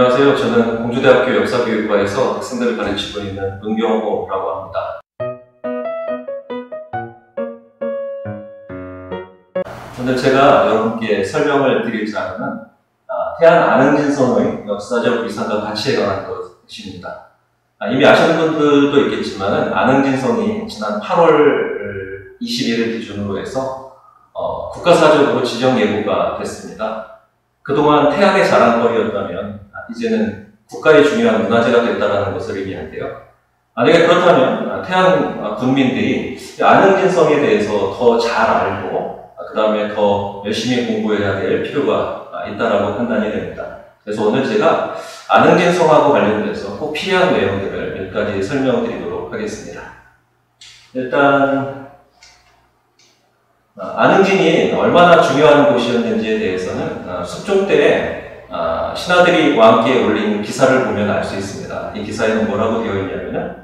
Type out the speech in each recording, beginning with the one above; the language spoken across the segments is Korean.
안녕하세요. 저는 공주대학교 역사교육과에서 학생들을 가르치고 있는 문경호라고 합니다. 오늘 제가 여러분께 설명을 드릴 자료는 태안 안흥진성의 역사적 위상과 가치에 관한 것입니다. 이미 아시는 분들도 있겠지만 안흥진성이 지난 8월 20일을 기준으로 해서 국가사적으로 지정 예고가 됐습니다. 그동안 태안의 자랑거리였다면 이제는 국가의 중요한 문화재가 됐다는 것을 의미하는데요. 만약에 그렇다면 태안 군민들이 안흥진성에 대해서 더 잘 알고 그 다음에 더 열심히 공부해야 될 필요가 있다라고 판단이 됩니다. 그래서 오늘 제가 안흥진성하고 관련돼서 꼭 필요한 내용들을 몇 가지 설명드리도록 하겠습니다. 일단 안흥진이 얼마나 중요한 곳이었는지에 대해서는 숙종 때 신하들이 왕께 올린 기사를 보면 알 수 있습니다. 이 기사에는 뭐라고 되어 있냐면은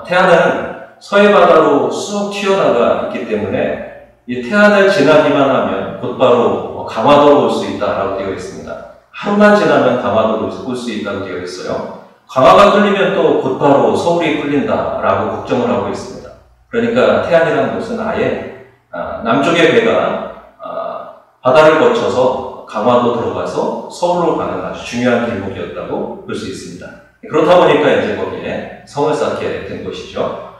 태안은 서해바다로 쑥 튀어나가 있기 때문에 이 태안을 지나기만 하면 곧바로 강화도로 올 수 있다라고 되어 있습니다. 하루만 지나면 강화도로 올 수 있다고 되어 있어요. 강화가 뚫리면 또 곧바로 서울이 뚫린다라고 걱정을 하고 있습니다. 그러니까 태안이라는 곳은 아예 남쪽의 배가 바다를 거쳐서 강화도 들어가서 서울로 가는 아주 중요한 길목이었다고 볼 수 있습니다. 그렇다 보니까 이제 거기에 성을 쌓게 된 것이죠.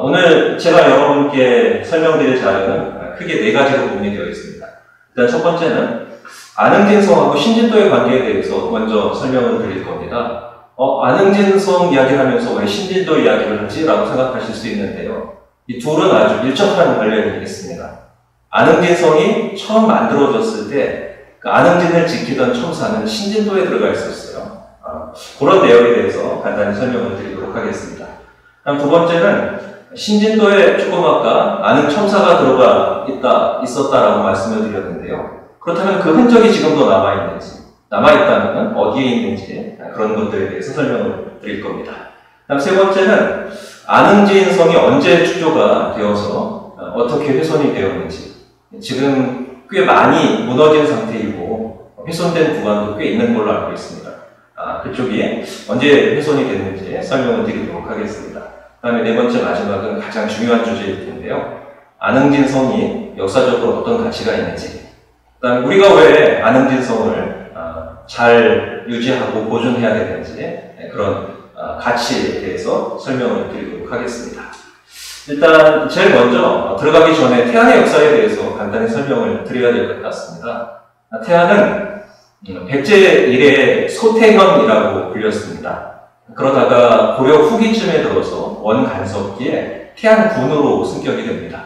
오늘 제가 여러분께 설명드릴 자료는 크게 4가지로 구분이 되어 있습니다. 일단 첫 번째는 안흥진성하고 신진도의 관계에 대해서 먼저 설명을 드릴 겁니다. 안흥진성 이야기를 하면서 왜 신진도 이야기를 하지? 라고 생각하실 수 있는데요. 이 둘은 아주 밀접한 관련이 있습니다. 안흥진성이 처음 만들어졌을 때 그 안흥진을 지키던 첨사는 신진도에 들어가 있었어요. 그런 내용에 대해서 간단히 설명을 드리도록 하겠습니다. 다음 두 번째는 신진도에 조금 아까 안흥첨사가 들어가 있었다라고 말씀을 드렸는데요. 그렇다면 그 흔적이 지금도 남아있다면 어디에 있는지 그런 것들에 대해서 설명을 드릴 겁니다. 다음 세 번째는 안흥진성이 언제 축조가 되어서 어떻게 훼손이 되었는지, 지금 꽤 많이 무너진 상태이고 훼손된 구간도 꽤 있는 걸로 알고 있습니다. 그쪽이 언제 훼손이 됐는지 설명을 드리도록 하겠습니다. 그 다음에 네 번째 마지막은 가장 중요한 주제일 텐데요. 안흥진성이 역사적으로 어떤 가치가 있는지, 그 다음에 우리가 왜 안흥진성을 잘 유지하고 보존해야 되는지 그런 가치에 대해서 설명을 드리도록 하겠습니다. 일단 제일 먼저 들어가기 전에 태안의 역사에 대해서 간단히 설명을 드려야 될 것 같습니다. 태안은 백제 이래의 소태현이라고 불렸습니다. 그러다가 고려 후기쯤에 들어서 원간섭기에 태안군으로 승격이 됩니다.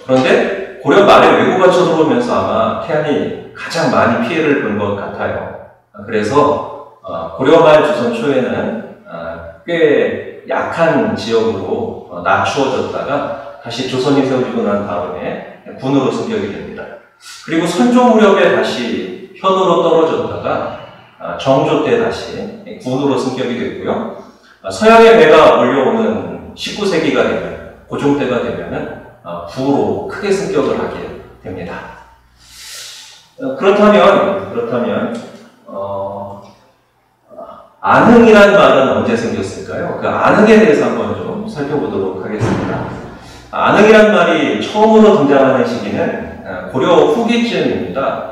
그런데 고려 말에 왜구가 쳐들어오면서 아마 태안이 가장 많이 피해를 본 것 같아요. 그래서 고려 말 조선 초에는 꽤 약한 지역으로 낮추어졌다가 다시 조선이 세워지고 난 다음에 군으로 승격이 됩니다. 그리고 선조 무렵에 다시 현으로 떨어졌다가 정조 때 다시 군으로 승격이 됐고요. 서양의 배가 몰려오는 19세기가 되면, 고종 때가 되면은 부로 크게 승격을 하게 됩니다. 그렇다면 안흥이라는 말은 언제 생겼을까요? 그 안흥에 대해서 한번 좀 살펴보도록 하겠습니다. 안흥이라는 말이 처음으로 등장하는 시기는 고려 후기쯤입니다.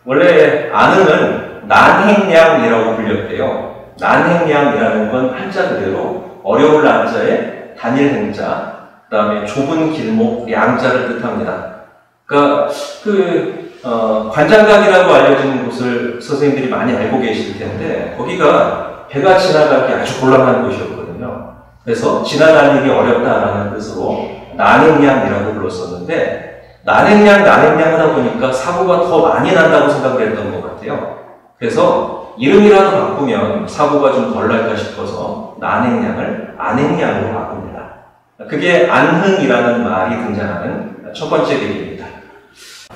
원래 안흥은 난행량이라고 불렸대요. 난행량이라는 건 한자 그대로 어려울 난자에 단일 행자, 그 다음에 좁은 길목 양자를 뜻합니다. 그러니까 관장각이라고 알려진 곳을 선생님들이 많이 알고 계실 텐데 거기가 배가 지나가기 아주 곤란한 곳이었거든요. 그래서 지나다니기 어렵다라는 뜻으로 난행량이라고 불렀었는데 난행량 하다 보니까 사고가 더 많이 난다고 생각을 했던 것 같아요. 그래서 이름이라도 바꾸면 사고가 좀 덜 날까 싶어서 난행량을 안행량으로 바꿉니다. 그게 안흥이라는 말이 등장하는 첫 번째 계기입니다.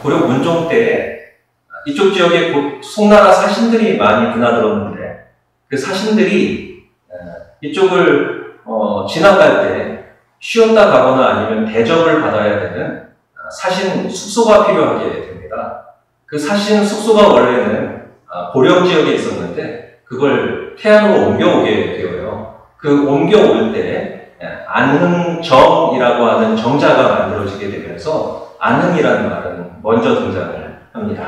고려 문종 때 이쪽 지역에 송나라 사신들이 많이 드나들었는데 그 사신들이 이쪽을 지나갈 때 쉬었다 가거나 아니면 대접을 받아야 되는 사신 숙소가 필요하게 됩니다. 그 사신 숙소가 원래는 고령 지역에 있었는데 그걸 태안으로 옮겨오게 되어요. 그 옮겨올 때 안흥정이라고 하는 정자가 만들어지게 되면서 안흥이라는 말은 먼저 등장을 합니다.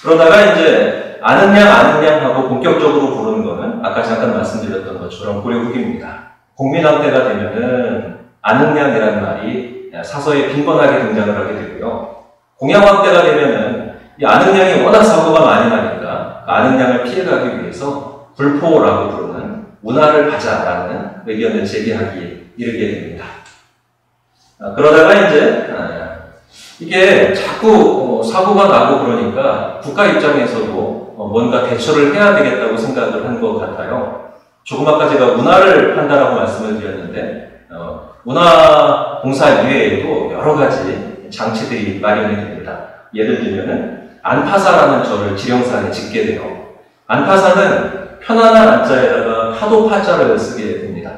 그러다가 이제 안흥양 하고 본격적으로 부르는 거는 아까 잠깐 말씀드렸던 것처럼 고려 후기입니다. 공민왕 때가 되면은 안흥양이라는 말이 사서에 빈번하게 등장을 하게 되고요. 공양왕 때가 되면은 이 안흥양이 워낙 사고가 많이 나니까 안흥양을 피해가기 위해서 불포라고 부르는 운하를 가자라는 의견을 제기하기에 이르게 됩니다. 그러다가 이제 이게 자꾸 사고가 나고 그러니까 국가 입장에서도 뭔가 대처를 해야 되겠다고 생각을 한 것 같아요. 조금 아까 제가 운하를 한다라고 말씀을 드렸는데 운하 공사 이외에도 여러 가지 장치들이 마련이 됩니다. 예를 들면은 안파사라는 절을 지령사에 짓게 돼요. 안파사는 편안한 안자에다가 파도 파자를 쓰게 됩니다.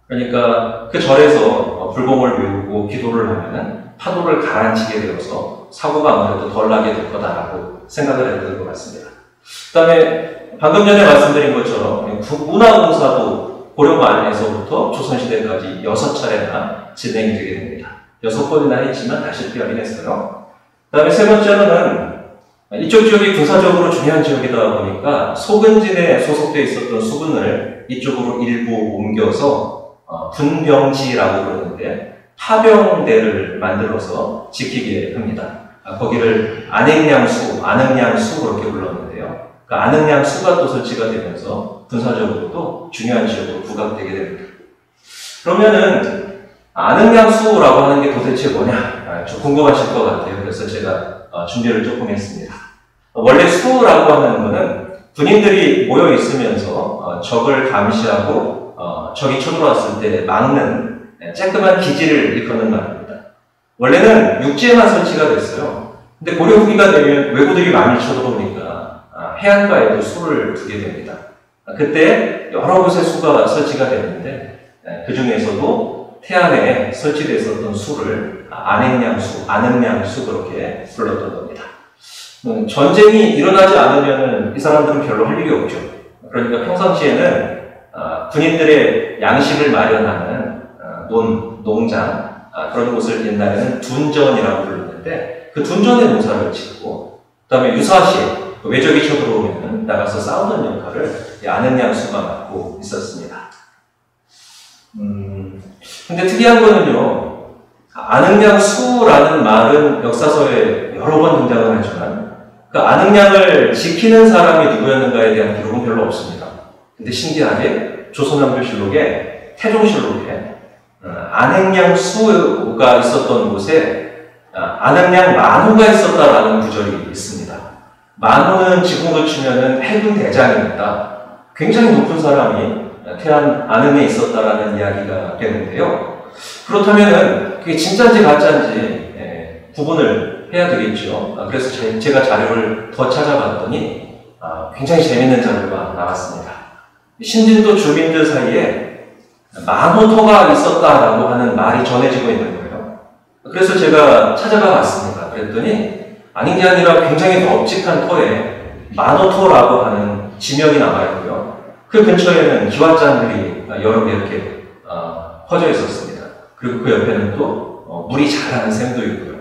그러니까 그 절에서 불공을 외우고 기도를 하면은 파도를 가라앉히게 되어서 사고가 아무래도 덜 나게 될 거다라고 생각을 했던 것 같습니다. 그 다음에 방금 전에 말씀드린 것처럼 운하공사도 고려 말에서부터 조선시대까지 6차례나 진행이 되게 됩니다. 6번이나 했지만 다시 피하긴 했어요. 그 다음에 세 번째로는 이쪽 지역이 군사적으로 중요한 지역이다 보니까 소근진에 소속되어 있었던 수군을 이쪽으로 일부 옮겨서 군병지라고 부르는데 파병대를 만들어서 지키게 합니다. 거기를 안흥양수 그렇게 불렀는데요. 그 안흥양수가 또 설치가 되면서 군사적으로도 중요한 지역으로 부각되게 됩니다. 그러면은 안흥양수라고 하는 게 도대체 뭐냐? 좀 궁금하실 것 같아요. 그래서 제가 준비를 조금 했습니다. 원래 수라고 하는 것은 군인들이 모여 있으면서 적을 감시하고 적이 쳐들어왔을 때 막는 쬐끄만 기지를 일컫는 말입니다. 원래는 육지에만 설치가 됐어요. 근데 고려 후기가 되면 왜구들이 많이 쳐들어오니까 해안가에도 수를 두게 됩니다. 그때 여러 곳에 수가 설치가 됐는데 그 중에서도 태안에 설치되어 있었던 수를 안흥양수 그렇게 불렀던 겁니다. 전쟁이 일어나지 않으면 이 사람들은 별로 할 일이 없죠. 그러니까 평상시에는 군인들의 양식을 마련하는 농장 그런 곳을 옛날에는 둔전이라고 불렀는데 그 둔전의 농사를 짓고 그 다음에 유사시 외적이 쳐들어오면 나가서 싸우는 역할을 안흥양수가 맡고 있었습니다. 근데 특이한 거는요, 안흥양수라는 말은 역사서에 여러 번 등장을 하지만 그 안흥양을 지키는 사람이 누구였는가에 대한 기록은 별로 없습니다. 근데 신기하게 조선왕조실록에 태종실록에 안흥양수가 있었던 곳에 안흥양 만호가 있었다라는 구절이 있습니다. 만호는 지금으로 치면은 해군 대장입니다. 굉장히 높은 사람이 태안 안흥에 있었다라는 이야기가 되는데요. 그렇다면은 그게 진짜인지 가짜인지 구분을 해야 되겠죠. 그래서 제가 자료를 더 찾아봤더니 굉장히 재밌는 자료가 나왔습니다. 신진도 주민들 사이에 만호터가 있었다라고 하는 말이 전해지고 있는 거예요. 그래서 제가 찾아가 봤습니다. 그랬더니 아닌 게 아니라 굉장히 넓직한 터에 만호터라고 하는 지명이 남아있고요. 그 근처에는 기와잔들이 여러 개 이렇게 퍼져 있었습니다. 그리고 그 옆에는 또 물이 자라는 샘도 있고요.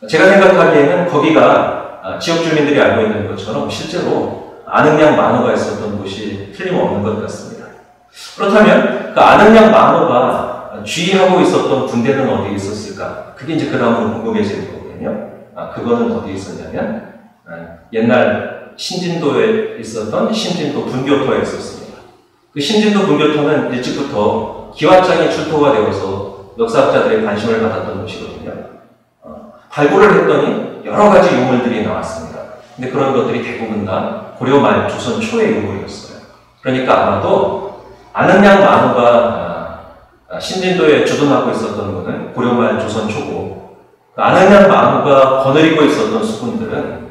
제가 생각하기에는 거기가 지역 주민들이 알고 있는 것처럼 실제로 안흥양 만호가 있었던 곳이 틀림없는 것 같습니다. 그렇다면 그 안흥양 만호가 주의하고 있었던 군대는 어디에 있었을까? 그게 이제 그 다음으로 궁금해지는 거거든요. 그거는 어디에 있었냐면 옛날 신진도에 있었던 신진도 분교터에 있었습니다. 그 신진도 분교터는 일찍부터 기와장이 출토가 되어서 역사학자들의 관심을 받았던 곳이거든요. 발굴을 했더니 여러 가지 유물들이 나왔습니다. 근데 그런 것들이 대부분 다 고려 말 조선 초의 유물이었어요. 그러니까 아마도 안흥양 만호가 신진도에 주둔하고 있었던 것은 고려 말 조선 초고 안흥양 만호가 거느리고 있었던 수군들은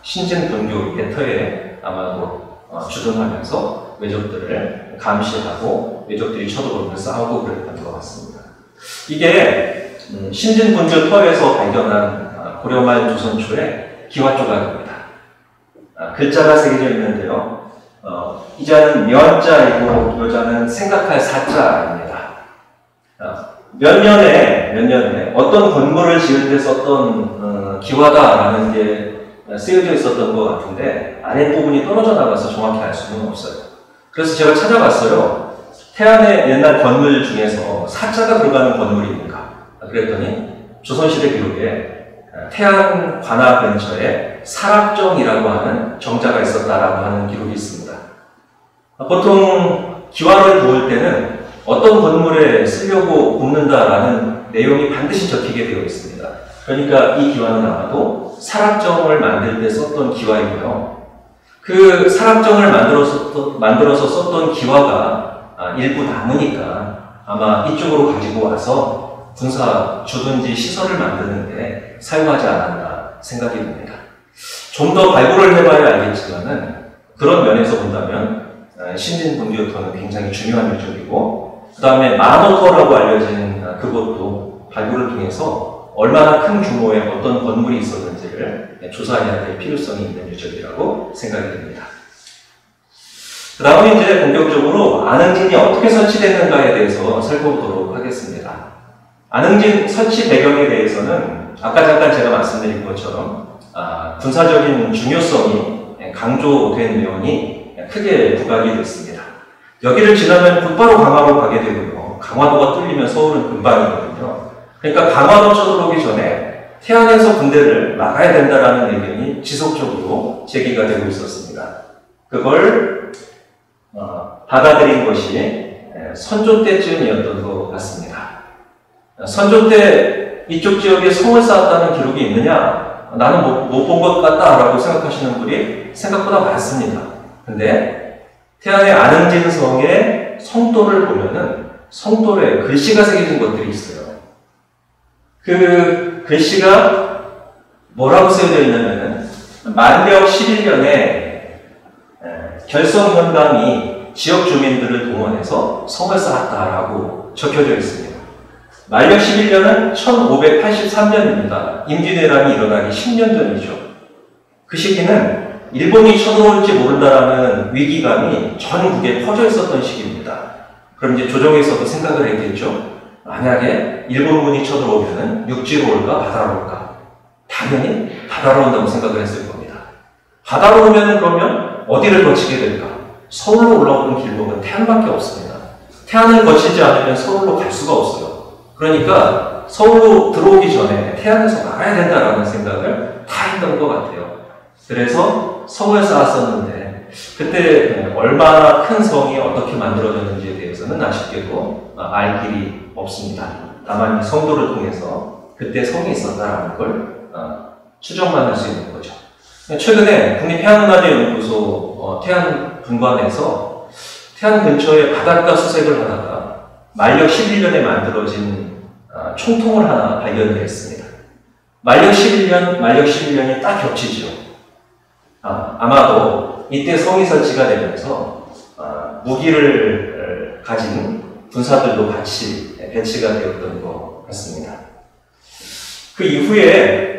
신진분교 예터에 아마도 주둔하면서 왜적들을 감시하고 왜적들이 쳐들어오면 싸우고 그랬던 것 같습니다. 이게 신진분교 터에서 발견한 고려말 조선초의 기와조각입니다. 글자가 새겨져 있는데요. 이자는 면자이고 여자는 생각할 사자입니다. 몇 년에 어떤 건물을 지을 때 썼던 기와다라는 게 쓰여져 있었던 것 같은데 아랫부분이 떨어져 나가서 정확히 알 수는 없어요. 그래서 제가 찾아봤어요. 태안의 옛날 건물 중에서 사자가 들어가는 건물이 있는가? 그랬더니 조선시대 기록에 태안 관악 근처에 사락정이라고 하는 정자가 있었다라고 하는 기록이 있습니다. 보통 기와를 부을 때는 어떤 건물에 쓰려고 붓는다라는 내용이 반드시 적히게 되어 있습니다. 그러니까 이 기와는 아마도 사락정을 만들 때 썼던 기와이고요. 그 사락정을 만들어서 썼던 기와가 일부 남으니까 아마 이쪽으로 가지고 와서 군사 주둔지 시설을 만드는데 사용하지 않았나 생각이 듭니다. 좀 더 발굴을 해봐야 알겠지만은 그런 면에서 본다면 신진분교토는 굉장히 중요한 일정이고 그 다음에 마노토라고 알려진 그것도 발굴을 통해서 얼마나 큰 규모의 어떤 건물이 있었는지를 조사해야 될 필요성이 있는 일정이라고 생각이 듭니다. 그 다음에 이제 본격적으로 안흥진이 어떻게 설치됐는가에 대해서 살펴보도록 하겠습니다. 안흥진 설치 배경에 대해서는 아까 잠깐 제가 말씀드린 것처럼 군사적인 중요성이 강조된 면이 크게 부각이 됐습니다. 여기를 지나면 곧바로 강화로 가게 되고요. 강화도가 뚫리면 서울은 금방이거든요. 그러니까 강화도 쳐들어오기 전에 태안에서 군대를 막아야 된다는 의견이 지속적으로 제기가 되고 있었습니다. 그걸 받아들인 것이 선조 때쯤이었던 것 같습니다. 선조 때 이쪽 지역에 성을 쌓았다는 기록이 있느냐? 나는 못 본 것 같다라고 생각하시는 분이 생각보다 많습니다. 근데 태안의 안흥진 성의 성돌을 보면은 성돌에 글씨가 새겨진 것들이 있어요. 그 글씨가 뭐라고 쓰여져 있냐면은 만력 11년에 결성현감이 지역 주민들을 동원해서 성을 쌓았다라고 적혀져 있습니다. 만력 11년은 1583년입니다. 임진왜란이 일어나기 10년 전이죠. 그 시기는 일본이 쳐들어올지 모른다라는 위기감이 전국에 퍼져 있었던 시기입니다. 그럼 이제 조정에서도 생각을 했겠죠. 만약에 일본군이 쳐들어오면 육지로 올까 바다로 올까? 당연히 바다로 온다고 생각을 했을 겁니다. 바다로 오면 그러면 어디를 거치게 될까? 서울로 올라오는 길목은 태안밖에 없습니다. 태안을 거치지 않으면 서울로 갈 수가 없어요. 그러니까 서울로 들어오기 전에 태안에서 나가야 된다라는 생각을 다 했던 것 같아요. 그래서 성을 쌓았었는데 그때 얼마나 큰 성이 어떻게 만들어졌는지에 대해서는 아쉽게도 알 길이 없습니다. 다만 이 성도를 통해서 그때 성이 있었다라는 걸 추정만 할 수 있는 거죠. 최근에 국립해양문화재연구소 태안분관에서 태안 근처에 바닷가 수색을 하다가 만력 11년에 만들어진 총통을 하나 발견했습니다. 만력 11년이 딱 겹치죠. 아마도 이때 성이 설치가 되면서 무기를 가진 군사들도 같이 배치가 되었던 것 같습니다. 그 이후에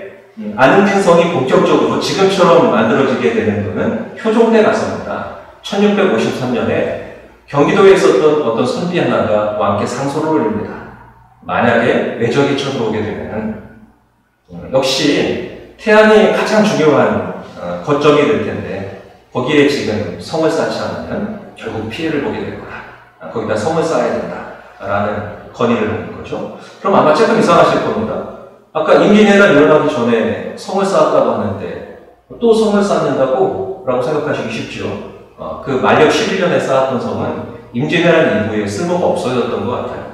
안흥진 성이 본격적으로 지금처럼 만들어지게 되는 것은 효종대 가서입니다. 1653년에 경기도에 있었던 어떤 선비 하나가 왕께 상소를 올립니다. 만약에 외적이 쳐들어오게 되면 역시 태안이 가장 중요한 거점이 될 텐데 거기에 지금 성을 쌓지 않으면 결국 피해를 보게 될 거다. 거기다 성을 쌓아야 된다라는 건의를 하는 거죠. 그럼 아마 조금 이상하실 겁니다. 아까 임진왜란 일어나기 전에 성을 쌓았다고 하는데 또 성을 쌓는다고? 라고 생각하시기 쉽죠. 그 만력 11년에 쌓았던 성은 임진왜란 이후에 쓸모가 없어졌던 것 같아요.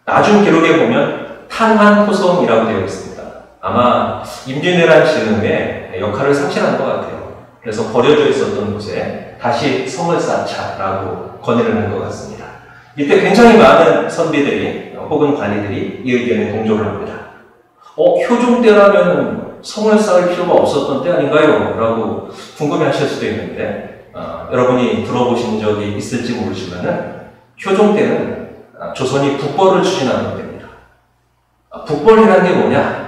나중 기록에 보면 탄환포성이라고 되어 있습니다. 아마 임진왜란 즈음에 역할을 상실한 것 같아요. 그래서 버려져 있었던 곳에 다시 성을 쌓자라고 건의를 한 것 같습니다. 이때 굉장히 많은 선비들이 혹은 관리들이 이 의견에 동조를 합니다. 효종 때라면 성을 쌓을 필요가 없었던 때 아닌가요? 라고 궁금해 하실 수도 있는데 여러분이 들어보신 적이 있을지 모르지만은 효종 때는 조선이 북벌을 추진하는 때입니다. 북벌이라는 게 뭐냐?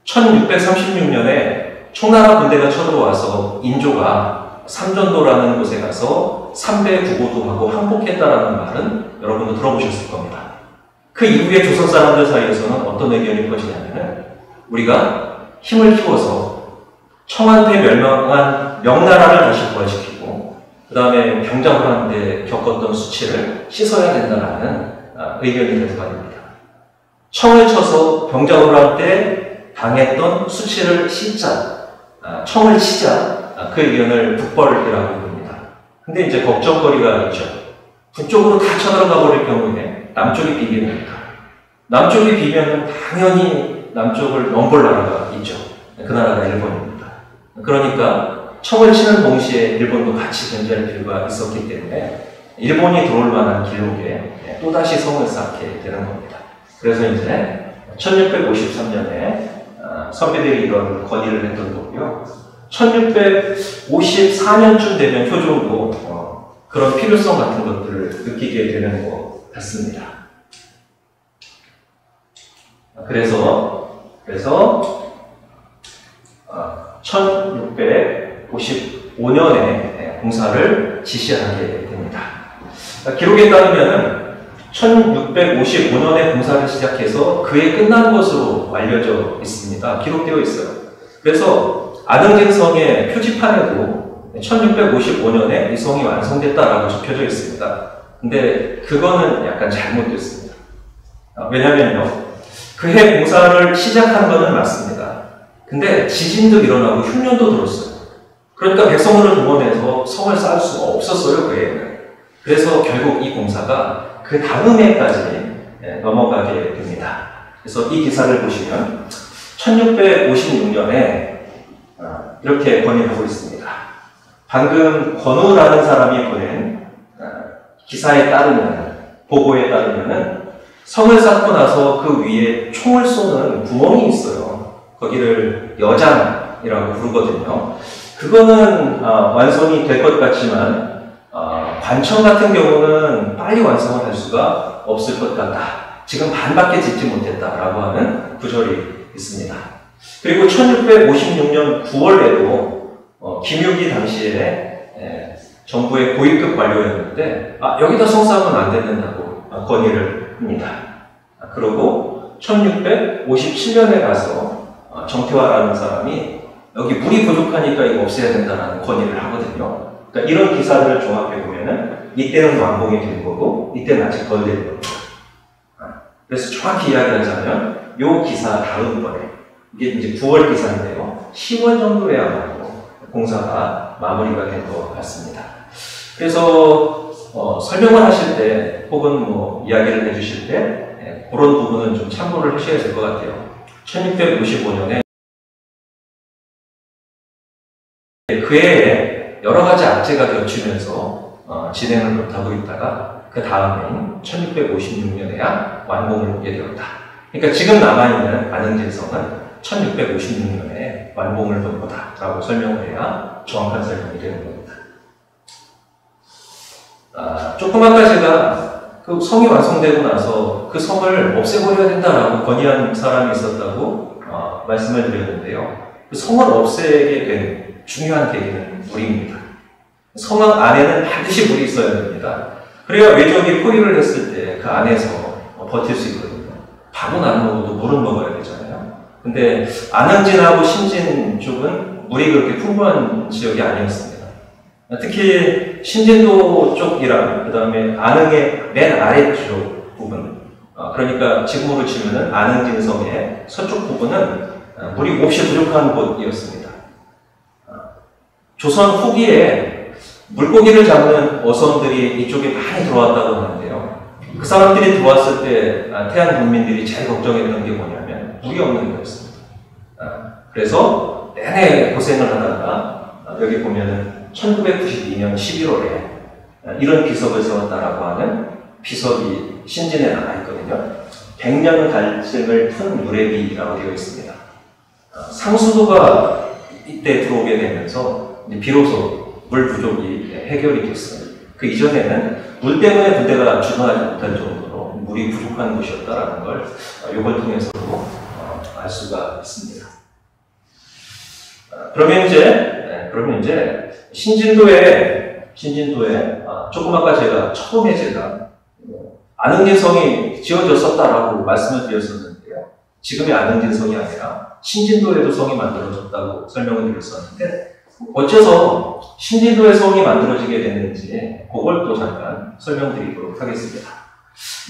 1636년에 청나라 군대가 쳐들어와서 인조가 삼전도라는 곳에 가서 3배 구고도 하고 항복했다라는 말은 여러분도 들어보셨을 겁니다. 그 이후에 조선 사람들 사이에서는 어떤 의견이 퍼지냐면은 우리가 힘을 키워서 청한테 멸망한 명나라를 다시 부활시키고 그 다음에 병자호란 때 겪었던 수치를 씻어야 된다라는 의견이 대두가 됩니다. 청을 쳐서 병자호란 때 당했던 수치를 씻자, 청을 치자, 그 의견을 북벌이라고 부릅니다. 근데 이제 걱정거리가 있죠. 북쪽으로 다 쳐들어가 버릴 경우에 남쪽이 비게 됩니다. 남쪽이 비면 당연히 남쪽을 넘볼 나라가 있죠. 그 나라가 일본입니다. 그러니까 청을 치는 동시에 일본도 같이 존재할 필요가 있었기 때문에 일본이 들어올 만한 길목에 또다시 성을 쌓게 되는 겁니다. 그래서 이제 1653년에 선비들이 이런 건의를 했던 거고요. 1654년쯤 되면 효종도 그런 필요성 같은 것들을 느끼게 되는 것 같습니다. 그래서 1655년에 공사를 지시하게 됩니다. 기록에 따르면 1655년에 공사를 시작해서 그해 끝난 것으로 알려져 있습니다. 기록되어 있어요. 그래서 아등진성의 표지판에도 1655년에 이 성이 완성됐다라고 적혀져 있습니다. 근데 그거는 약간 잘못됐습니다. 왜냐면요, 그해 공사를 시작한 것은 맞습니다. 근데 지진도 일어나고 흉년도 들었어요. 그러니까 백성들을 동원해서 성을 쌓을 수가 없었어요, 그 해에는. 그래서 결국 이 공사가 그 다음 해까지 넘어가게 됩니다. 그래서 이 기사를 보시면 1656년에 이렇게 건의하고 있습니다. 방금 권우라는 사람이 보낸 기사에 따르면, 보고에 따르면은 성을 쌓고 나서 그 위에 총을 쏘는 구멍이 있어요. 거기를 여장이라고 부르거든요. 그거는 완성이 될 것 같지만 관청 같은 경우는 빨리 완성을 할 수가 없을 것 같다. 지금 반밖에 짓지 못했다라고 하는 구절이 있습니다. 그리고 1656년 9월에도 김유기 당시에 정부의 고위급 관료였는데 여기다 성 쌓으면 안 된다고 건의를 합니다. 그리고 1657년에 가서 정태화라는 사람이 여기 물이 부족하니까 이거 없애야 된다는 건의를 하거든요. 그러니까 이런 기사들을 종합해 보면은 이때는 완공이 된 거고 이때는 아직 덜 된 겁니다. 그래서 정확히 이야기하자면 요 기사 다음번에 이게 이제 9월 기사인데요. 10월 정도에 아마도 공사가 마무리가 된 것 같습니다. 그래서 설명을 하실 때 혹은 뭐 이야기를 해주실 때 그런 부분은 좀 참고를 하셔야 될 것 같아요. 1655년에 그 해에 여러 가지 악재가 겹치면서 진행을 못하고 있다가 그 다음에인 1656년에야 완공을 보게 되었다. 그러니까 지금 남아있는 아능진성은 1656년에 완공을 본 거다라고 설명을 해야 정확한 설명이 되는 겁니다. 조금 아까 제가 그 성이 완성되고 나서 그 성을 없애버려야 된다라고 건의한 사람이 있었다고 말씀을 드렸는데요. 그 성을 없애게 된 중요한 계기는 물입니다. 성 안에는 반드시 물이 있어야 됩니다. 그래야 외적이 포위를 했을 때 그 안에서 버틸 수 있거든요. 밥은 안 먹어도 물은 먹어야 되잖아요. 근데 안흥진하고 신진 쪽은 물이 그렇게 풍부한 지역이 아니었습니다. 특히 신진도 쪽이랑 그 다음에 안흥의 맨 아래쪽 부분, 그러니까 지금으로 치면은 안흥진성의 서쪽 부분은 물이 몹시 부족한 곳이었습니다. 조선 후기에 물고기를 잡는 어선들이 이쪽에 많이 들어왔다고 하는데요. 그 사람들이 들어왔을 때 태안 국민들이 제일 걱정했던 게 뭐냐면 물이 없는 거였습니다. 그래서 내내 고생을 하다가 여기 보면은 1992년 11월에 이런 비석을 세웠다라고 하는 비석이 신진에 나와 있거든요. 100년 갈증을 푼 유래비라고 되어 있습니다. 상수도가 이때 들어오게 되면서 비로소 물 부족이 해결이 됐어요. 그 이전에는 물 때문에 군대가 주둔하지 못할 정도로 물이 부족한 곳이었다라는 걸 이걸 통해서도 알 수가 있습니다. 그러면 이제 그러면 이제 신진도에 조금 아까 제가 처음에 안흥진성이 지어졌었다라고 말씀을 드렸었는데요. 지금의 안흥진성이 아니라 신진도에도 성이 만들어졌다고 설명을 드렸었는데 어째서 신진도의 성이 만들어지게 됐는지 그걸 또 잠깐 설명드리도록 하겠습니다.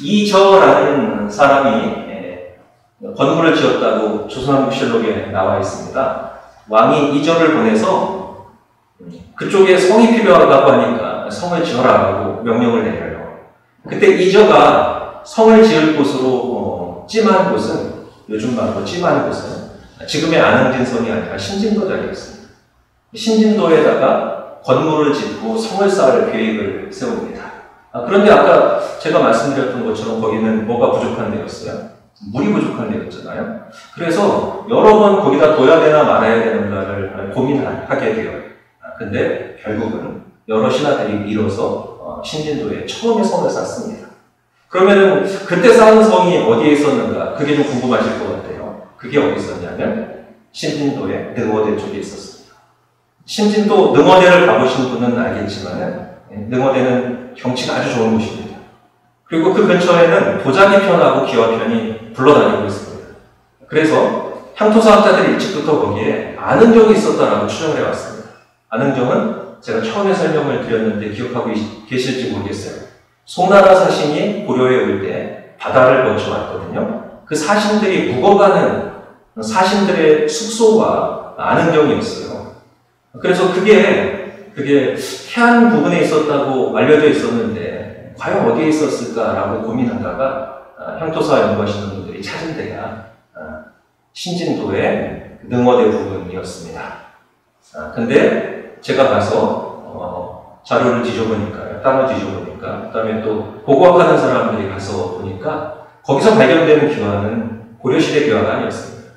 이저라는 사람이 건물을 지었다고 조선왕국실록에 나와 있습니다. 왕이 이저를 보내서 그쪽에 성이 필요하다고 하니까 성을 지어라라고 명령을 내려요. 그때 이저가 성을 지을 곳으로 찜한 곳은, 요즘 말로 찜한 곳은 지금의 안흥진성이 아니라 신진도 자리였습니다. 신진도에다가 건물을 짓고 성을 쌓을 계획을 세웁니다. 그런데 아까 제가 말씀드렸던 것처럼 거기는 뭐가 부족한 데였어요? 물이 부족한 데였잖아요. 그래서 여러 번 거기다 둬야 되나 말아야 되는가를 고민하게 돼요. 근데 결국은 여러 신하들이 밀어서 신진도에 처음에 성을 쌓습니다. 그러면은 그때 쌓은 성이 어디에 있었는가? 그게 좀 궁금하실 것 같아요. 그게 어디 있었냐면 신진도의 능어대 쪽에 있었습니다. 신진도 능어대를 가보신 분은 알겠지만 능어대는 경치가 아주 좋은 곳입니다. 그리고 그 근처에는 도자기 편하고 기와 편이 굴러다니고 있습니다. 그래서 향토사학자들이 일찍부터 거기에 안흥정이 있었다라고 추정을 해왔습니다. 안흥정은 제가 처음에 설명을 드렸는데 기억하고 계실지 모르겠어요. 송나라 사신이 고려에 올 때 바다를 거쳐왔거든요. 그 사신들이 묵어가는 사신들의 숙소가 안흥정이었어요. 그래서 그게 해안 부근에 있었다고 알려져 있었는데 과연 어디에 있었을까라고 고민하다가 향토사 연구하시는 분들이 찾은 데가 신진도의 능어대 부근이었습니다. 근데 제가 가서 자료를 뒤져보니까요, 땅을 뒤져보니까, 그 다음에 또 고고학하는 사람들이 가서 보니까 거기서 발견되는 기와는 고려시대 기와가 아니었습니다.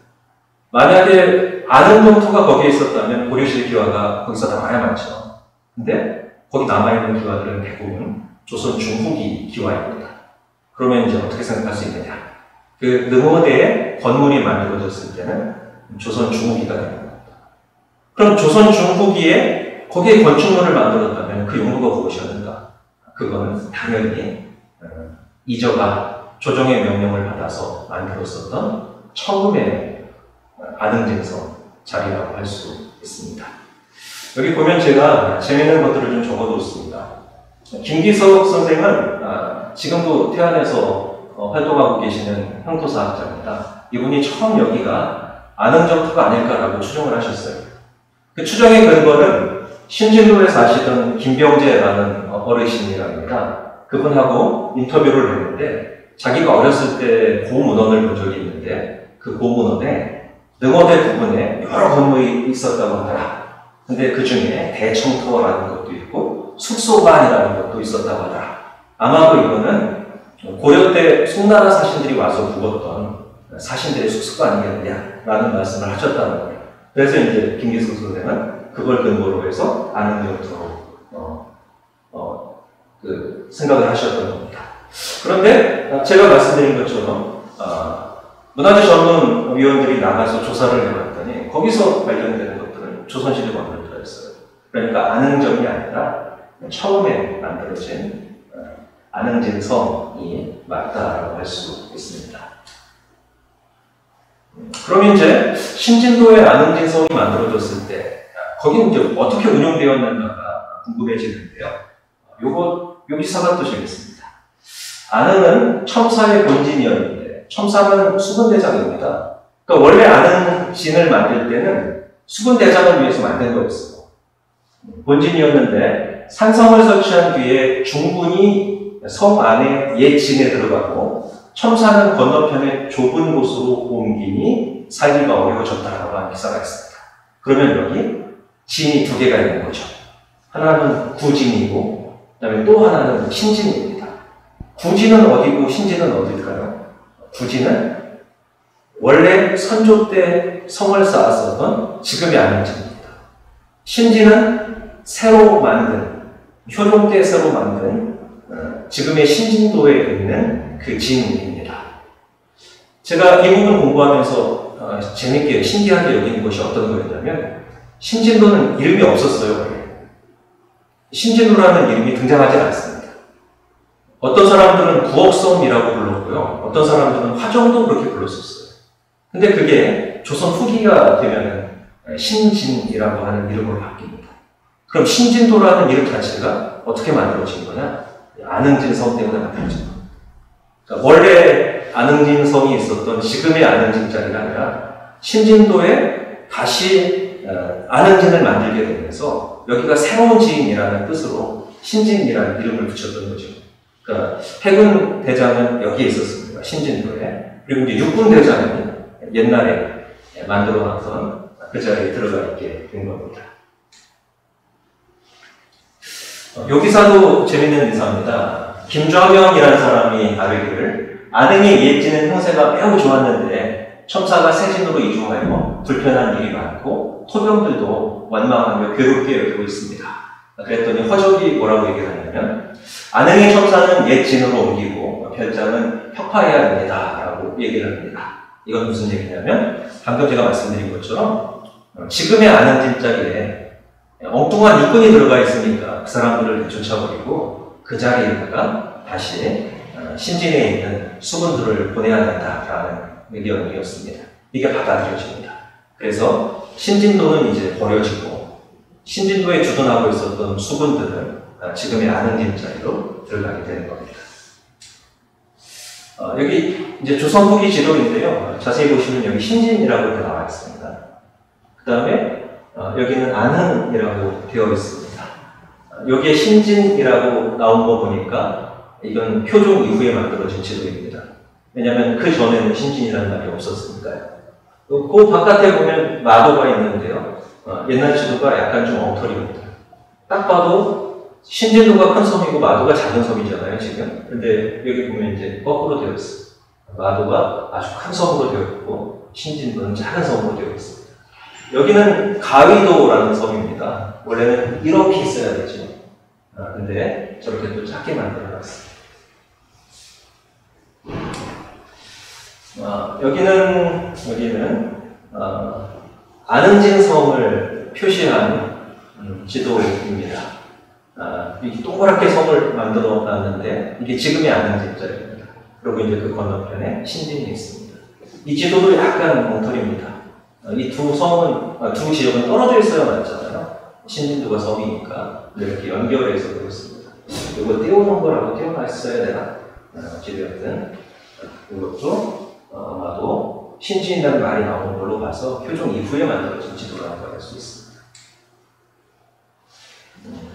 만약에 안흥정토가 거기에 있었다면 고려시대 기와가 거기서 남아야만죠. 근데 거기 남아있는 기와들은 대부분 조선 중후기 기와입니다. 그러면 이제 어떻게 생각할 수 있느냐? 그 능어대에 건물이 만들어졌을 때는 조선 중후기가 되는 겁니다. 그럼 조선 중후기에 거기에 건축물을 만들었다면 그 용도가 무엇이었는가? 그거는 당연히 이저가 조정의 명령을 받아서 만들었었던 처음의 안흥진성 자리라고 할 수 있습니다. 여기 보면 제가 재미있는 것들을 좀 적어뒀습니다. 김기석 선생은 지금도 태안에서 활동하고 계시는 향토사학자입니다. 이분이 처음 여기가 안흥정토가 아닐까라고 추정을 하셨어요. 그 추정의 근거는 신진도에 사시던 김병재라는 어르신이랍니다. 그분하고 인터뷰를 했는데 자기가 어렸을 때 고문헌을 본 적이 있는데 그 고문헌에 능어대 부근에 여러 건물이 있었다고 하더라. 근데 그 중에 대청터라는 것도 있고 숙소관이라는 것도 있었다고 하더라. 아마도 이거는 고려 때 송나라 사신들이 와서 묵었던 사신들의 숙소가 아니겠느냐라는 말씀을 하셨다는 거예요. 그래서 이제 김기석 선생은 그걸 근거로 해서 안흥정토로 생각을 하셨던 겁니다. 그런데 제가 말씀드린 것처럼 문화재 전문위원들이 나가서 조사를 해봤더니 거기서 발견되는 것들은 조선시대 건물들이었어요. 그러니까 안흥정이 아니라 처음에 만들어진 안흥진성이 맞다라고 할 수 있습니다. 그럼 이제 신진도의 안흥진성이 만들어졌을 때 거기는 이제 어떻게 운영되었는가가 궁금해지는데요. 요 기사가 또 재밌습니다. 안흥은 첨사의 본진이었는데 첨사는 수군대장입니다. 그러니까 원래 안흥진을 만들 때는 수군대장을 위해서 만든 거였어요. 본진이었는데 산성을 설치한 뒤에 중군이 성 안에 옛 진에 들어가고 첨사는 건너편에 좁은 곳으로 옮기니 살기가 어려워졌다라고 하는 기사가 있습니다. 그러면 여기 진이 두 개가 있는 거죠. 하나는 구진이고 그다음에 또 하나는 신진입니다. 구진은 어디고 신진은 어딜까요? 구진은 원래 선조 때 성을 쌓았었던 지금의 안흥진입니다. 신진은 새로 만든, 효종 때 새로 만든 지금의 신진도에 있는 그 진입니다. 제가 이 부분 공부하면서 재밌게 신기하게 여기는 것이 어떤 거였냐면 신진도는 이름이 없었어요, 원래. 신진도라는 이름이 등장하지 않습니다. 어떤 사람들은 부엌섬이라고 불렀고요. 어떤 사람들은 화정도 그렇게 불렀었어요. 근데 그게 조선 후기가 되면은 신진이라고 하는 이름으로 바뀝니다. 그럼 신진도라는 이름 자체가 어떻게 만들어진 거냐? 안흥진성 때문에 만들어진 겁니다. 그러니까 원래 안흥진성이 있었던 지금의 안흥진 자리가 아니라 신진도에 다시 안흥진을 만들게 되면서 여기가 새로운 지인이라는 뜻으로 신진이라는 이름을 붙였던 거죠. 그러니까 해군 대장은 여기에 있었습니다. 신진도에. 그리고 이제 육군 대장은 옛날에 만들어놨던 그 자리에 들어가 있게 된 겁니다. 요 기사도 재밌는 기사입니다. 김좌명이라는 사람이 아뢰기를 안흥의 옛지는 형세가 매우 좋았는데 첨사가 세진으로 이주하여 불편한 일이 많고 토병들도 원망하며 괴롭게 여기고 있습니다. 그랬더니 허적이 뭐라고 얘기를 하냐면 안흥의 첨사는 옛진으로 옮기고 별장은 혁파해야 합니다 라고 얘기를 합니다. 이건 무슨 얘기냐면 방금 제가 말씀드린 것처럼 지금의 안흥진 자리에 엉뚱한 육군이 들어가 있으니까 그 사람들을 내쫓아버리고 그 자리에다가 다시 신진에 있는 수군들을 보내야 된다라는 의견이었습니다. 이게 받아들여집니다. 그래서 신진도는 이제 버려지고 신진도에 주둔하고 있었던 수군들은 지금의 안흥진 자리로 들어가게 되는 겁니다. 여기 이제 조선 후기 지도인데요. 자세히 보시면 여기 신진이라고 이렇게 나와 있습니다. 그 다음에 여기는 안흥이라고 되어 있습니다. 여기에 신진이라고 나온 거 보니까 이건 표종 이후에 만들어진 지도입니다. 왜냐하면 그 전에는 신진이라는 말이 없었으니까요. 그 바깥에 보면 마도가 있는데요. 옛날 지도가 약간 좀 엉터리입니다. 딱 봐도 신진도가 큰 섬이고 마도가 작은 섬이잖아요, 지금. 근데 여기 보면 이제 거꾸로 되어 있어요. 마도가 아주 큰 섬으로 되어 있고 신진도는 작은 섬으로 되어 있습니다. 여기는 가위도라는 섬입니다. 원래는 이렇게 있어야 되죠. 근데 저렇게 또 작게 만들어놨습니다. 여기는 안흥진 섬을 표시한 지도입니다. 이게 동그랗게 섬을 만들어 놨는데 이게 지금의 안흥진 자리입니다. 그리고 이제 그 건너편에 신진이 있습니다. 이 지도도 약간 엉터리입니다. 이 두 지역은 떨어져 있어야 맞잖아요. 신진도가 섬이니까 이렇게 연결해서 그렇습니다. 이거 떼어놓은 거라고 떼어놨어야 되나? 어찌되었든 이것도 아마도 신진이라는 말이 나오는 걸로 봐서 표종 이후에 만들어진 지도라고 할 수 있습니다.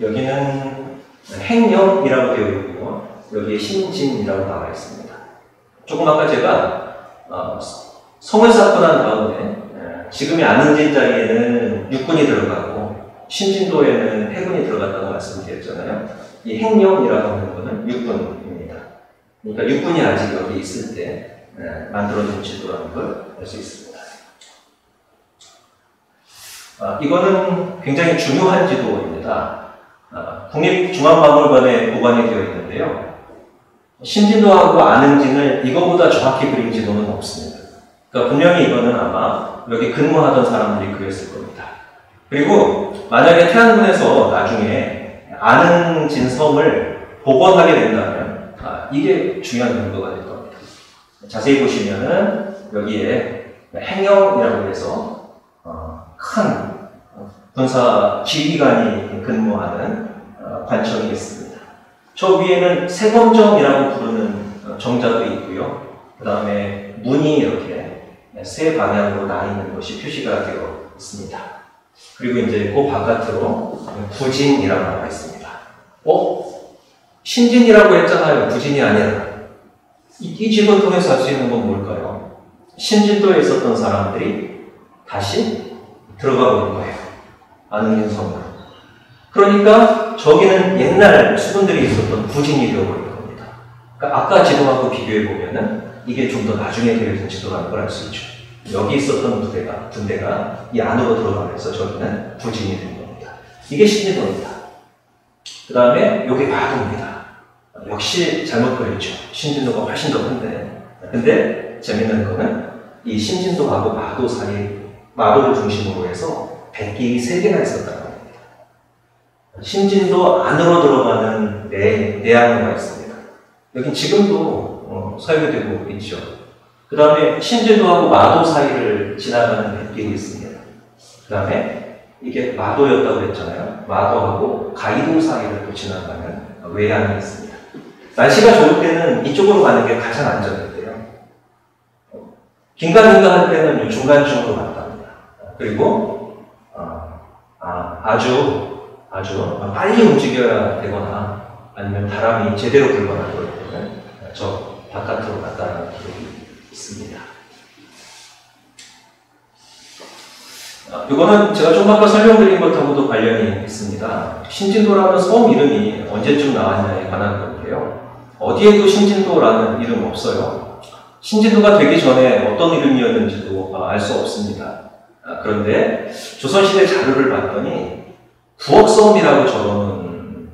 여기는 행령이라고 되어 있고요. 여기에 신진이라고 나와 있습니다. 조금 아까 제가 성을 쌓고 난 다음에 지금의 안흥진 자리에는 육군이 들어가고 신진도에는 해군이 들어갔다고 말씀드렸잖아요. 이 행령이라고 하는 것은 육군입니다. 그러니까 육군이 아직 여기 있을 때 만들어진 지도라는 걸 알 수 있습니다. 이거는 굉장히 중요한 지도입니다. 국립중앙박물관에 보관이 되어 있는데요. 신진도하고 안흥진을 이거보다 정확히 그린 지도는 없습니다. 그러니까 분명히 이거는 아마 여기 근무하던 사람들이 그렸을 겁니다. 그리고 만약에 태안군에서 나중에 안흥진 섬을 복원하게 된다면 이게 중요한 근거가 될 겁니다. 자세히 보시면은 여기에 행령이라고 해서 큰 군사 지휘관이 근무하는 관청이 있습니다. 저 위에는 세검정이라고 부르는 정자도 있고요. 그 다음에 문이 이렇게 세 방향으로 나 있는 것이 표시가 되어 있습니다. 그리고 이제 그 바깥으로 부진이라고 나와 있습니다. 신진이라고 했잖아요. 부진이 아니라. 이 지도를 통해서 알 수 있는 건 뭘까요? 신진도에 있었던 사람들이 다시 들어가 버린 거예요. 안흥진 섬으로. 그러니까 저기는 옛날 수군들이 있었던 부진이 되어버린 겁니다. 그러니까 아까 지도하고 비교해 보면은 이게 좀 더 나중에 그려진 지도라는 걸 알 수 있죠. 여기 있었던 군대가 이 안으로 들어가면서 저기는 부진이 된 겁니다. 이게 신진도입니다. 그 다음에 여기 마도입니다. 역시 잘못 그렸죠. 신진도가 훨씬 더 큰데. 근데 재밌는 거는 이 신진도하고 마도 사이, 마도를 중심으로 해서 뱃길이 3개나 있었다고 합니다. 신진도 안으로 들어가는 내항로가 있습니다. 여긴 지금도 사용이 되고 있죠. 그 다음에 신진도하고 마도 사이를 지나가는 뱃길이 있습니다. 그 다음에 이게 마도였다고 했잖아요. 마도하고 가이도 사이를 또 지나가는 외항이 있습니다. 날씨가 좋을 때는 이쪽으로 가는 게 가장 안전했대요. 긴가민가 할 때는 중간중으로 갔답니다. 그리고 아주 빨리 움직여야 되거나 아니면 바람이 제대로 불거나 그럴 때는 저 바깥으로 갔다는 기록이 있습니다. 이거는 제가 좀 아까 설명드린 것하고도 관련이 있습니다. 신진도라는 섬 이름이 언제쯤 나왔냐에 관한 건데요. 어디에도 신진도라는 이름 없어요. 신진도가 되기 전에 어떤 이름이었는지도 알 수 없습니다. 그런데 조선시대 자료를 봤더니 부엌섬이라고 적어놓은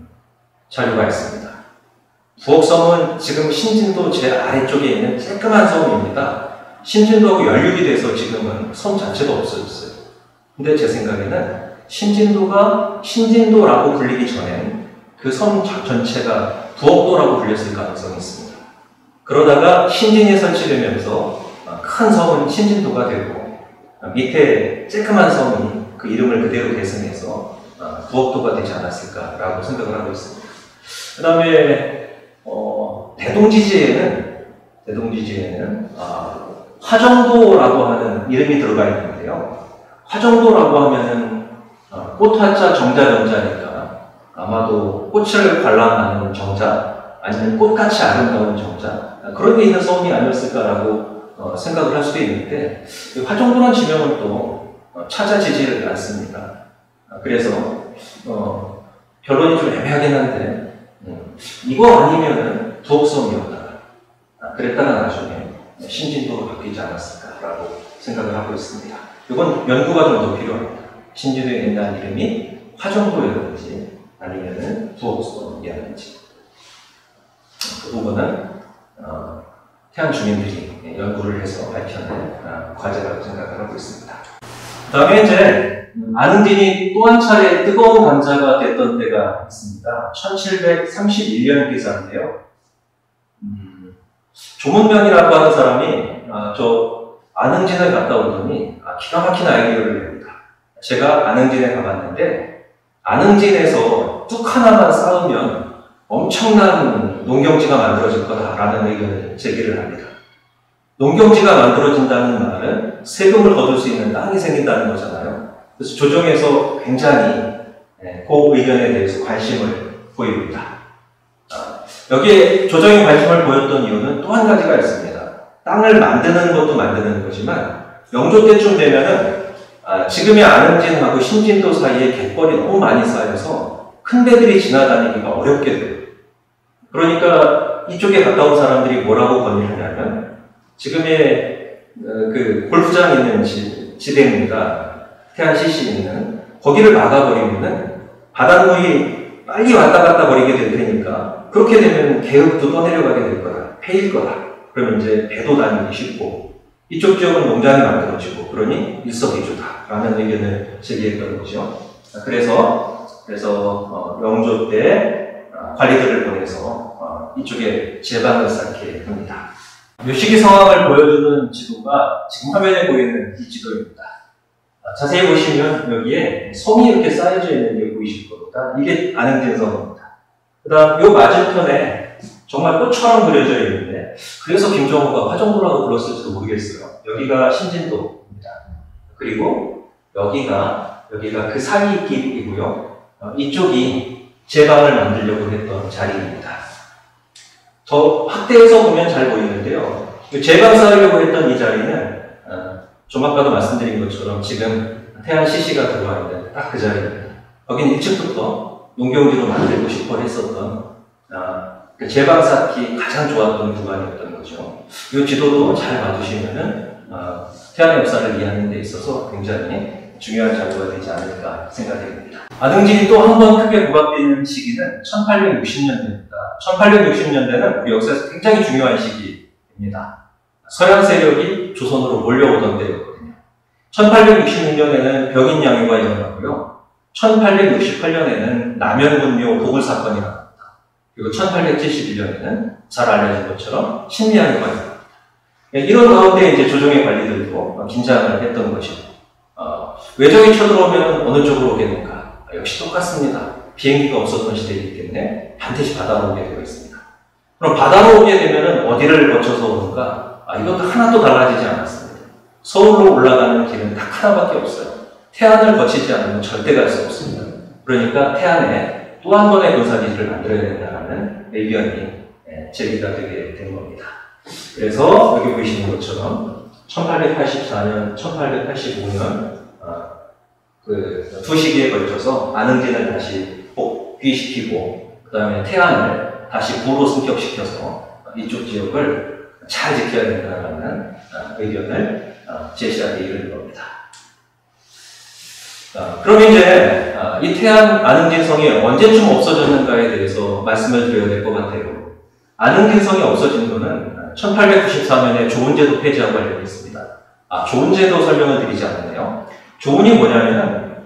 자료가 있습니다. 부엌섬은 지금 신진도 제 아래쪽에 있는 쬐끄만 섬입니다. 신진도하고 연륙이 돼서 지금은 섬 자체도 없어졌어요. 근데 제 생각에는 신진도가 신진도라고 불리기 전엔 그 섬 전체가 부엌도라고 불렸을 가능성이 있습니다. 그러다가 신진이 설치되면서 큰 섬은 신진도가 되고 밑에 쬐끄만 섬이 그 이름을 그대로 계승해서 부엌도가 되지 않았을까라고 생각을 하고 있습니다. 그 다음에 대동지지에는 화정도라고 하는 이름이 들어가 있는데요. 화정도라고 하면은 꽃화자 정자정자니까 아마도 꽃을 관람하는 정자 아니면 꽃같이 아름다운 정자 그런 게 있는 섬이 아니었을까라고 생각을 할 수도 있는데 화정도라는 지명은 또 찾아지지를 않습니다. 그래서 결론이 좀 애매하긴 한데 이거 아니면은 부엌섬이었다. 그랬다가 나중에 신진도로 바뀌지 않았을까라고 생각을 하고 있습니다. 이건 연구가 좀 더 필요합니다. 신진도의 옛날 이름이 화정도였는지 아니면은 부엌섬이었는지 그 부분은 태안 주민들이 연구를 해서 밝혀낸 과제라고 생각을 하고 있습니다. 그 다음에 이제 안흥진이 또 한 차례 뜨거운 감자가 됐던 때가 있습니다. 1731년 기사인데요. 조문명이라고 하는 사람이 저 안흥진을 갔다 오더니 기가 막힌 아이디어를 냅니다. 제가 안흥진에 가봤는데 안흥진에서 뚝 하나만 쌓으면 엄청난 농경지가 만들어질 거다라는 의견을 제기를 합니다. 농경지가 만들어진다는 말은 세금을 거둘 수 있는 땅이 생긴다는 거잖아요. 그래서 조정에서 굉장히 그 의견에 대해서 관심을 보입니다. 여기에 조정이 관심을 보였던 이유는 또 한 가지가 있습니다. 땅을 만드는 것도 만드는 거지만 영조 때쯤 되면은 지금의 안흥진하고 신진도 사이에 갯벌이 너무 많이 쌓여서 큰 배들이 지나다니기가 어렵게 돼요. 그러니까 이쪽에 갔다 온 사람들이 뭐라고 건의하냐면 지금의 그 골프장 있는 지대입니다. 태안 CC 있는 거기를 막아버리면은 바닷물이 빨리 왔다 갔다 거리게 될 테니까 그렇게 되면 개읍도 떠내려가게 될 거다. 패일 거다. 그러면 이제 배도 다니기 쉽고 이쪽 지역은 농장이 만들어지고 그러니 일석이조다라는 의견을 제기했던 거죠. 그래서 영조 때 관리들을 보내서 이쪽에 제방을 쌓게 합니다. 묘시기 상황을 보여주는 지도가 지금 화면에 보이는 이 지도입니다. 자세히 보시면 여기에 섬이 이렇게 쌓여져 있는 게 보이실 겁니다. 이게 안흥진 섬입니다. 그 다음 요 맞은편에 정말 꽃처럼 그려져 있는데 그래서 김정호가 화정도라고 불렀을지도 모르겠어요. 여기가 신진도입니다. 그리고 여기가 그 사이 길이고요. 이쪽이 제방을 만들려고 했던 자리입니다. 더 확대해서 보면 잘 보이는데요. 제방 쌓으려고 했던 이 자리는 좀 아까도 말씀드린 것처럼 지금 태안 CC가 들어와 있는 딱 그 자리입니다. 여기는 일찍부터 농경지로 만들고 싶어 했었던 제방 쌓기 가장 좋았던 구간이었던 거죠. 이 지도도 잘 봐주시면은 태안 역사를 이해하는 데 있어서 굉장히 중요한 자료가 되지 않을까 생각이 됩니다. 안흥진이 또 한 번 크게 부각되는 시기는 1860년대입니다. 1860년대는 우리 역사에서 굉장히 중요한 시기입니다. 서양 세력이 조선으로 몰려오던 때였거든요. 1866년에는 벽인 양요가 일어나고요. 1868년에는 남현군요 도굴 사건이 일어납니다. 그리고 1871년에는 잘 알려진 것처럼 신미양요가 일어납니다. 이런 가운데 이제 조정의 관리들도 긴장을 했던 것이고, 외적이 쳐들어오면 어느 쪽으로 오겠는가? 역시 똑같습니다. 비행기가 없었던 시대이기 때문에 반드시 바다로 오게 되어 있습니다. 그럼 바다로 오게 되면 어디를 거쳐서 오는가? 이것도 하나도 달라지지 않았습니다. 서울로 올라가는 길은 딱 하나밖에 없어요. 태안을 거치지 않으면 절대 갈 수 없습니다. 그러니까 태안에 또 한 번의 군사기지를 만들어야 된다는 의견이 제기가 되게 된 겁니다. 그래서 여기 보시는 것처럼 1884년, 1885년 그 두 시기에 걸쳐서 안흥진을 다시 복귀시키고 그 다음에 태안을 다시 구로 승격시켜서 이쪽 지역을 잘 지켜야 된다는 의견을 제시하게 이르는 겁니다. 그럼 이제 이 태안 안흥진성이 언제쯤 없어졌는가에 대해서 말씀을 드려야 될 것 같아요. 안흥진성이 없어진 거는 1894년에 조은제도 폐지와 관련이 있습니다. 조은제도 설명을 드리지 않았네요. 조은이 뭐냐면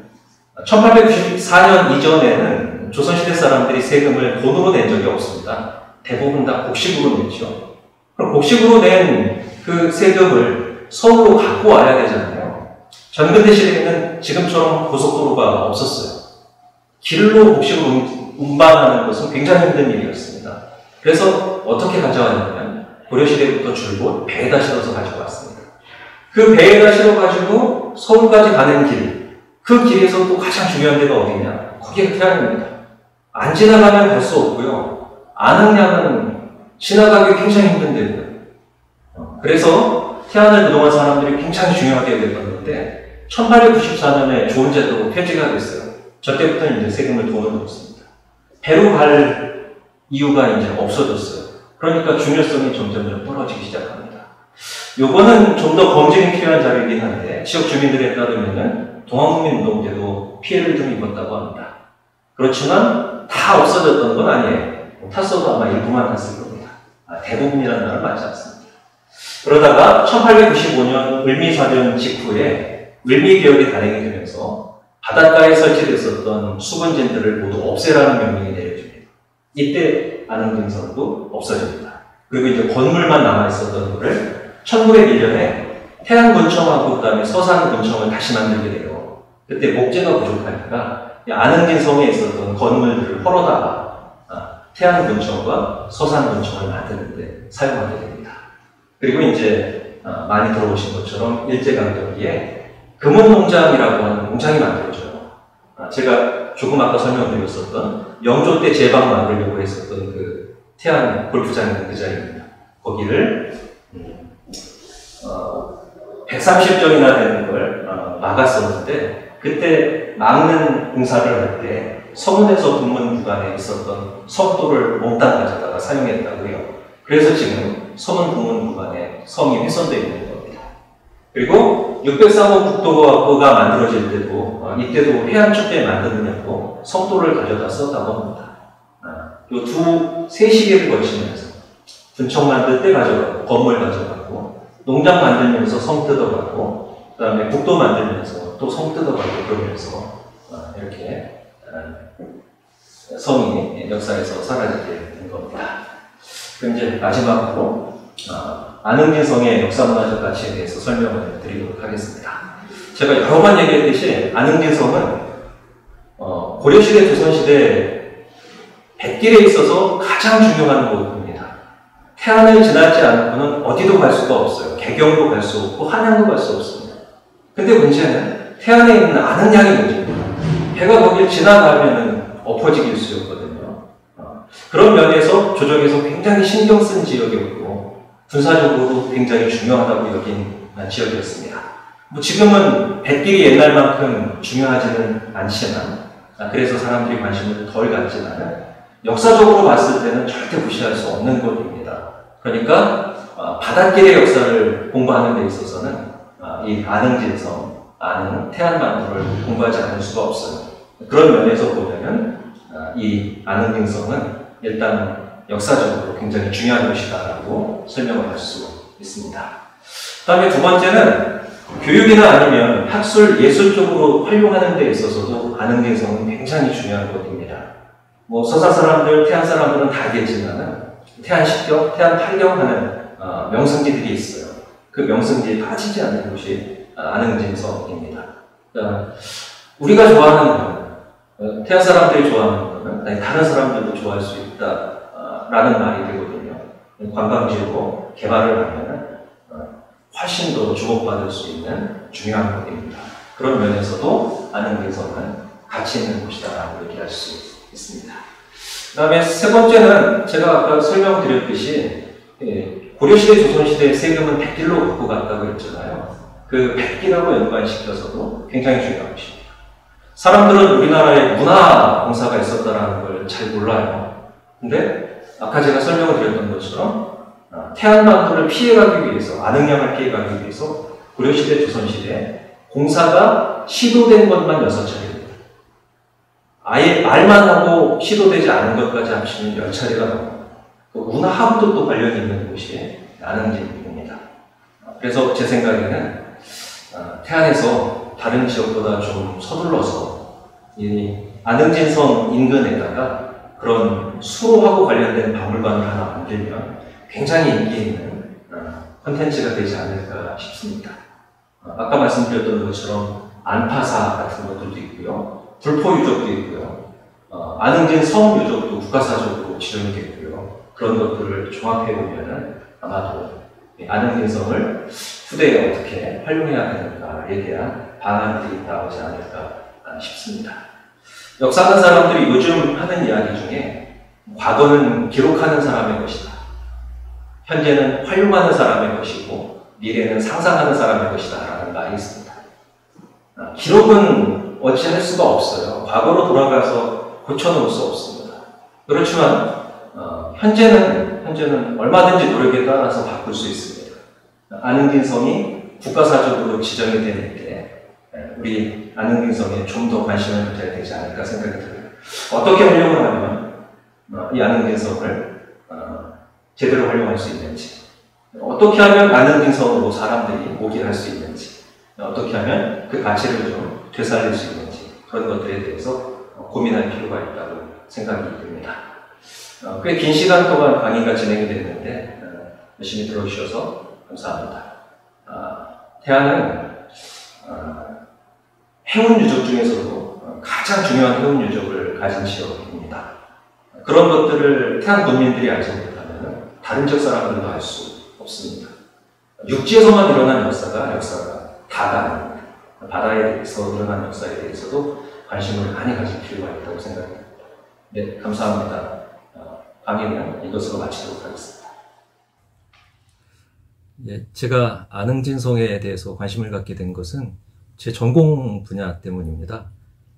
1894년 이전에는 조선시대 사람들이 세금을 돈으로 낸 적이 없습니다. 대부분 다 곡식으로 냈죠. 그럼 곡식으로 낸 그 세금을 서울로 갖고 와야 되잖아요. 전근대 시대에는 지금처럼 고속도로가 없었어요. 길로 곡식을 운반하는 것은 굉장히 힘든 일이었습니다. 그래서 어떻게 가져왔냐면 고려시대부터 줄곧 배에다 실어서 가지고 왔습니다. 그 배에다 실어가지고 서울까지 가는 길, 그 길에서 또 가장 중요한 데가 어디냐? 거기가 태안입니다. 안 지나가면 갈 수 없고요. 안흥량은 지나가기 굉장히 힘든 데고요. 그래서 태안을 그동안 사람들이 굉장히 중요하게 여겼는데 1894년에 조은제도로 폐지가 됐어요. 저때부터는 이제 세금을 돈으로 냈습니다. 배로 갈 이유가 이제 없어졌어요. 그러니까 중요성이 점점 떨어지기 시작합니다. 요거는 좀 더 검증이 필요한 자료이긴 한데 지역 주민들에 따르면은 동학국민운동 때도 피해를 좀 입었다고 합니다. 그렇지만 다 없어졌던 건 아니에요. 탔어도 아마 일부만 탔을 겁니다. 대부분이라는 말은 맞지 않습니다. 그러다가 1895년 을미사변 직후에 을미개혁이 단행이 되면서 바닷가에 설치됐었던 수군진들을 모두 없애라는 명령이 내려집니다. 이때 안흥진성도 없어집니다. 그리고 이제 건물만 남아있었던 거를 1901년에 태안군청하고 그 다음에 서산군청을 다시 만들게 돼요. 그때 목재가 부족하니까 안흥진성에 있었던 건물들을 헐어다가 태안군청과 서산군청을 만드는데 사용하게 됩니다. 그리고 이제 많이 들어보신 것처럼 일제강점기에 금은농장이라고 하는 농장이 만들어져요. 제가 조금 아까 설명드렸었던 영조 때 제방 만들려고 했었던 그 태안 골프장이 그 자리입니다. 거기를 130정이나 되는 걸 막았었는데 그때 막는 공사를 할 때 서문에서 북문 구간에 있었던 석도를 몽땅 가져다가 사용했다고 해요. 그래서 지금 서문 북문 구간에 성이 훼손되어 있는 겁니다. 그리고 603호 국도가 만들어질 때도 이때도 해안 축대 만드느냐고 석도를 가져다 썼다고 합니다. 요 세 시기를 거치면서 군청 만들 때 가져가고 건물 가져가고 농장 만들면서 성 뜯어가고 그 다음에 국도 만들면서 또 성 뜯어가고 그러면서 이렇게 성이 역사에서 사라지게 된 겁니다. 그럼 이제 마지막으로 안흥진성의 역사문화적 가치에 대해서 설명을 드리도록 하겠습니다. 제가 여러 번 얘기했듯이 안흥진성은 고려시대, 조선시대 백길에 있어서 가장 중요한 곳입니다. 태안을 지나지 않고는 어디도 갈 수가 없어요. 개경도 갈 수 없고 한양도 갈 수 없습니다. 근데 문제는 태안에 있는 안흥량이 문제입니다. 배가 거길 지나가면 엎어지길 수였거든요. 그런 면에서 조정에서 굉장히 신경 쓴 지역이었고 군사적으로 굉장히 중요하다고 여긴 지역이었습니다. 지금은 백길이 옛날만큼 중요하지는 않지만 그래서 사람들이 관심을 덜 갖지만 역사적으로 봤을 때는 절대 무시할 수 없는 곳입니다. 그러니까 바닷길의 역사를 공부하는 데 있어서는 이 안흥진성, 안흥, 태안만두를 공부하지 않을 수가 없어요. 그런 면에서 보면 이 안흥진성은 일단 역사적으로 굉장히 중요한 곳이다라고 설명을 할 수 있습니다. 그 다음에 두 번째는 교육이나 아니면 학술, 예술 쪽으로 활용하는 데 있어서도 아능갱성은 굉장히 중요한 것입니다. 뭐 서사 사람들, 태안 사람들은 다 알겠지만 태안십경, 태안팔경 하는 명승지들이 있어요. 그 명승지에 빠지지 않는 곳이 아능진성입니다. 우리가 좋아하는 거는, 태안 사람들이 좋아하는 거는 아니, 다른 사람들도 좋아할 수 있다라는 말이 되거든요. 관광지로 개발을 하면 훨씬 더 주목받을 수 있는 중요한 것입니다. 그런 면에서도 아능갱성은 가치 있는 곳이다라고 얘기할 수 있습니다. 그 다음에 세 번째는 제가 아까 설명드렸듯이 고려시대, 조선시대 세금은 백길로 갖고 갔다고 했잖아요. 그 백길하고 연관시켜서도 굉장히 중요한 것입니다. 사람들은 우리나라에 문화공사가 있었다는 걸 잘 몰라요. 근데 아까 제가 설명을 드렸던 것처럼 태안반도를 피해가기 위해서, 아능양을 피해가기 위해서 고려시대, 조선시대 공사가 시도된 것만 6차례입니다. 아예 말만 하고 시도되지 않은 것까지 합치면 10차례가 나옵니다. 문화하고도 또 관련이 있는 곳이 아능진입니다. 그래서 제 생각에는 태안에서 다른 지역보다 좀 서둘러서 이 아능진성 인근에다가 그런 수로하고 관련된 박물관을 하나 만들면 굉장히 인기 있는 콘텐츠가 되지 않을까 싶습니다. 아까 말씀드렸던 것처럼 안파사 같은 것들도 있고요. 불포 유적도 있고요. 아능진 성 유적도 국가사적으로 지정이 됐고요. 그런 것들을 종합해보면 아마도 아능진성을 후대에 어떻게 활용해야 되는가에 대한 방안들이 나오지 않을까 싶습니다. 역사하는 사람들이 요즘 하는 이야기 중에 과거는 기록하는 사람의 것이다. 현재는 활용하는 사람의 것이고 미래는 상상하는 사람의 것이다 라는 말이 있습니다. 기록은 어찌할 수가 없어요. 과거로 돌아가서 고쳐놓을 수 없습니다. 그렇지만 현재는 얼마든지 노력에 따라서 바꿀 수 있습니다. 아능진성이 국가사적으로 지정이 되는 때 우리 아능진성에 좀 더 관심을 가져야 되지 않을까 생각이 듭니다. 어떻게 활용을 하면 이 아능진성을 제대로 활용할 수 있는지, 어떻게 하면 아능진성으로 사람들이 오게 할 수 있는지, 어떻게 하면 그 가치를 좀 되살릴 수 있는지, 그런 것들에 대해서 고민할 필요가 있다고 생각이 듭니다. 꽤 긴 시간 동안 강의가 진행이 됐는데 열심히 들어주셔서 감사합니다. 태안은 해운 유적 중에서도 가장 중요한 해운 유적을 가진 지역입니다. 그런 것들을 태안 군민들이 알지 못하면 다른 지역 사람들도 알 수 없습니다. 육지에서만 일어난 역사가 다가 아닙니다. 바다에 대해서 일어난 역사에 대해서도 관심을 많이 가질 필요가 있다고 생각합니다. 네, 감사합니다. 강의는 이것으로 마치도록 하겠습니다. 예, 제가 아능진성에 대해서 관심을 갖게 된 것은 제 전공 분야 때문입니다.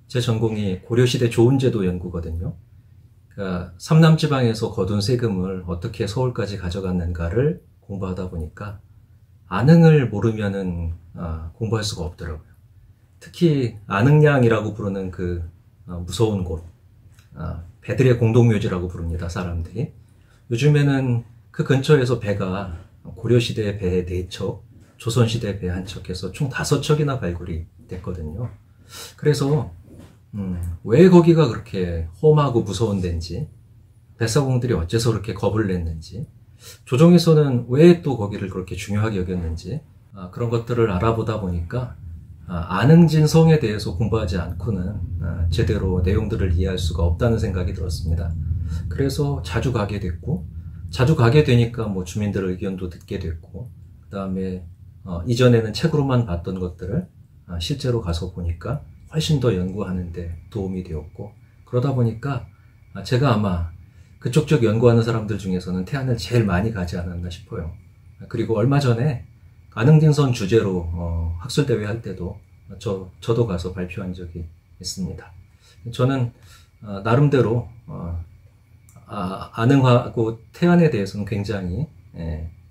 제 전공이 고려시대 조은제도 연구거든요. 그러니까 삼남지방에서 거둔 세금을 어떻게 서울까지 가져갔는가를 공부하다 보니까 아능을 모르면은 공부할 수가 없더라고요. 특히 아능량이라고 부르는 그 무서운 곳, 배들의 공동묘지라고 부릅니다, 사람들이. 요즘에는 그 근처에서 배가 고려시대 배 4척, 조선시대 배 1척 해서 총 5척이나 발굴이 됐거든요. 그래서 왜 거기가 그렇게 험하고 무서운 데인지, 뱃사공들이 어째서 그렇게 겁을 냈는지, 조정에서는 왜 또 거기를 그렇게 중요하게 여겼는지, 그런 것들을 알아보다 보니까 아능진성에 대해서 공부하지 않고는 제대로 내용들을 이해할 수가 없다는 생각이 들었습니다. 그래서 자주 가게 됐고, 자주 가게 되니까 뭐 주민들 의견도 듣게 됐고, 그 다음에 이전에는 책으로만 봤던 것들을 실제로 가서 보니까 훨씬 더 연구하는 데 도움이 되었고, 그러다 보니까 제가 아마 그쪽 쪽 연구하는 사람들 중에서는 태안을 제일 많이 가지 않았나 싶어요. 그리고 얼마 전에 아능진성 주제로 학술대회 할 때도 저도 가서 발표한 적이 있습니다. 저는 나름대로 아능하고 태안에 대해서는 굉장히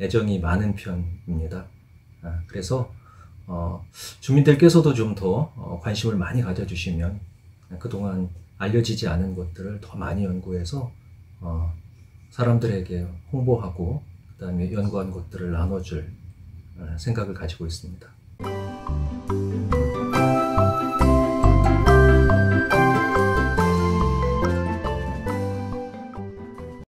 애정이 많은 편입니다. 그래서 주민들께서도 좀 더 관심을 많이 가져주시면 그동안 알려지지 않은 것들을 더 많이 연구해서 사람들에게 홍보하고 그 다음에 연구한 것들을 나눠줄 생각을 가지고 있습니다.